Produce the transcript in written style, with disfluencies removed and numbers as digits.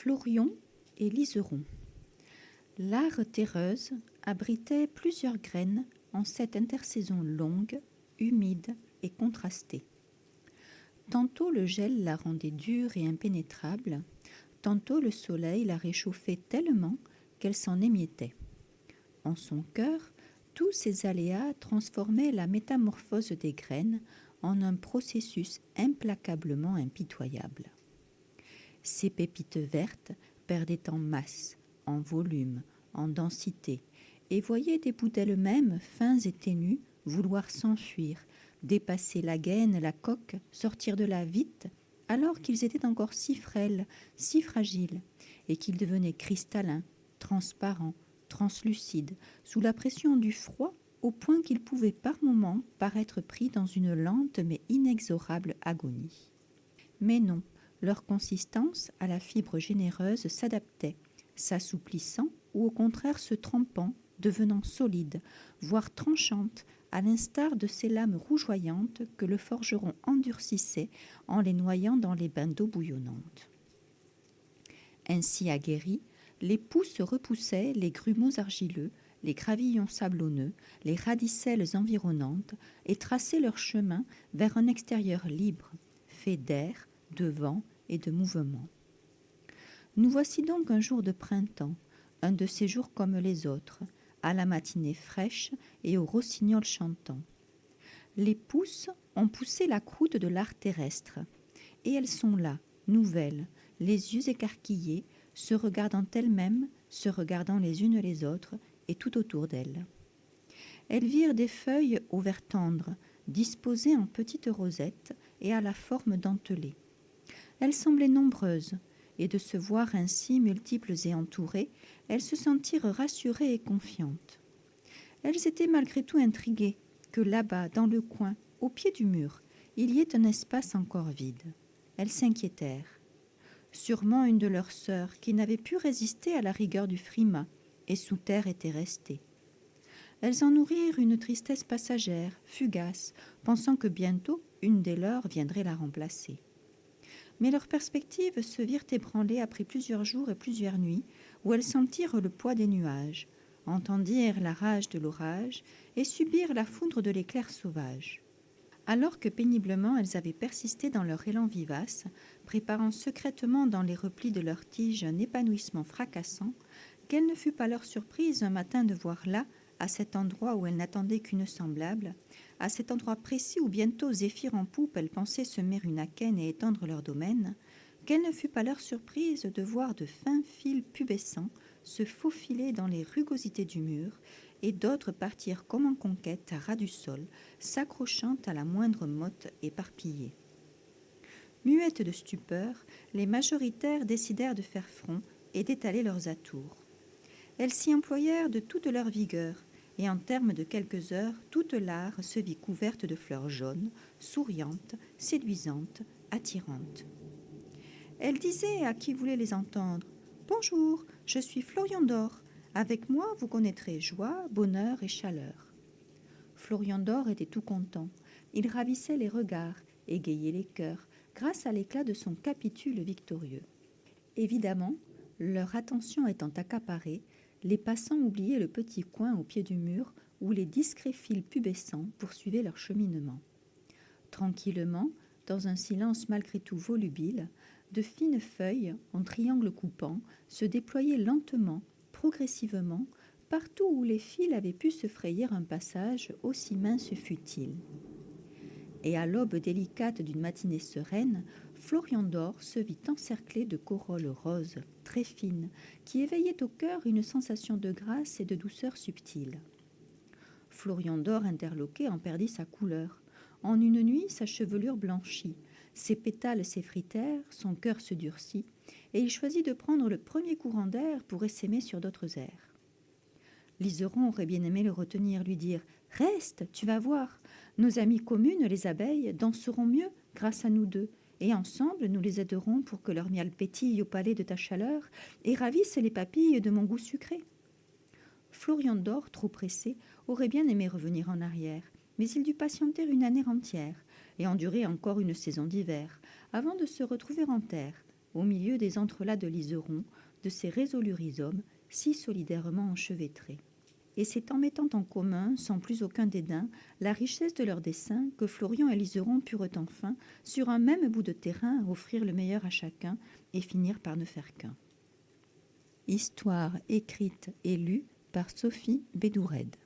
Florion et Liseron. L'are terreuse abritait plusieurs graines en cette intersaison longue, humide et contrastée. Tantôt le gel la rendait dure et impénétrable, tantôt le soleil la réchauffait tellement qu'elle s'en émiettait. En son cœur, tous ces aléas transformaient la métamorphose des graines en un processus implacablement impitoyable. Ces pépites vertes perdaient en masse, en volume, en densité, et voyaient des bouts d'elles-mêmes, fins et ténus, vouloir s'enfuir, dépasser la gaine, la coque, sortir de là vite, alors qu'ils étaient encore si frêles, si fragiles, et qu'ils devenaient cristallins, transparents, translucides, sous la pression du froid, au point qu'ils pouvaient par moments paraître pris dans une lente mais inexorable agonie. Mais non, leur consistance à la fibre généreuse s'adaptait, s'assouplissant ou au contraire se trempant, devenant solide, voire tranchante, à l'instar de ces lames rougeoyantes que le forgeron endurcissait en les noyant dans les bains d'eau bouillonnante. Ainsi aguerris, les pousses repoussaient les grumeaux argileux, les gravillons sablonneux, les radicelles environnantes et traçaient leur chemin vers un extérieur libre, fait d'air, de vent et de mouvement. Nous voici donc un jour de printemps, un de ces jours comme les autres, à la matinée fraîche et au rossignol chantant. Les pousses ont poussé la croûte de l'art terrestre, et elles sont là, nouvelles, les yeux écarquillés, se regardant elles-mêmes, se regardant les unes les autres, et tout autour d'elles. Elles virent des feuilles au vert tendre, disposées en petites rosettes et à la forme dentelée. Elles semblaient nombreuses, et de se voir ainsi multiples et entourées, elles se sentirent rassurées et confiantes. Elles étaient malgré tout intriguées que là-bas, dans le coin, au pied du mur, il y ait un espace encore vide. Elles s'inquiétèrent. Sûrement une de leurs sœurs, qui n'avait pu résister à la rigueur du frimas, et sous terre était restée. Elles en nourrirent une tristesse passagère, fugace, pensant que bientôt une des leurs viendrait la remplacer. Mais leurs perspectives se virent ébranlées après plusieurs jours et plusieurs nuits, où elles sentirent le poids des nuages, entendirent la rage de l'orage et subirent la foudre de l'éclair sauvage. Alors que péniblement elles avaient persisté dans leur élan vivace, préparant secrètement dans les replis de leurs tiges un épanouissement fracassant, quelle ne fut pas leur surprise un matin de voir là, à cet endroit où elles n'attendaient qu'une semblable, à cet endroit précis où bientôt Zéphyr en poupe elles pensaient semer une akène et étendre leur domaine, quelle ne fut pas leur surprise de voir de fins fils pubescents se faufiler dans les rugosités du mur et d'autres partir comme en conquête à ras du sol, s'accrochant à la moindre motte éparpillée. Muettes de stupeur, les majoritaires décidèrent de faire front et d'étaler leurs atours. Elles s'y employèrent de toute leur vigueur, et en termes de quelques heures, toute l'are se vit couverte de fleurs jaunes, souriantes, séduisantes, attirantes. Elles disaient à qui voulait les entendre : « Bonjour, je suis Florion d'Or. Avec moi, vous connaîtrez joie, bonheur et chaleur. » Florion d'Or était tout content. Il ravissait les regards, égayait les cœurs, grâce à l'éclat de son capitule victorieux. Évidemment, leur attention étant accaparée, les passants oubliaient le petit coin au pied du mur où les discrets fils pubescents poursuivaient leur cheminement. Tranquillement, dans un silence malgré tout volubile, de fines feuilles, en triangles coupants, se déployaient lentement, progressivement, partout où les fils avaient pu se frayer un passage, aussi mince fût-il. Et à l'aube délicate d'une matinée sereine, Florion d'Or se vit encerclé de corolles roses, très fines, qui éveillaient au cœur une sensation de grâce et de douceur subtile. Florion d'Or, interloqué, en perdit sa couleur. En une nuit, sa chevelure blanchit, ses pétales s'effritèrent, son cœur se durcit, et il choisit de prendre le premier courant d'air pour essaimer sur d'autres airs. Liseron aurait bien aimé le retenir, lui dire « Reste, tu vas voir, nos amies communes, les abeilles, danseront mieux grâce à nous deux, et ensemble nous les aiderons pour que leur miel pétille au palais de ta chaleur et ravisse les papilles de mon goût sucré. » Florion d'Or, trop pressé, aurait bien aimé revenir en arrière, mais il dut patienter une année entière et endurer encore une saison d'hiver, avant de se retrouver en terre, au milieu des entrelacs de liserons, de ces résolus rhizomes si solidairement enchevêtrés. Et c'est en mettant en commun, sans plus aucun dédain, la richesse de leurs dessins que Florian et Liseron purent enfin, sur un même bout de terrain, offrir le meilleur à chacun et finir par ne faire qu'un. Histoire écrite et lue par Sophie Bédoured.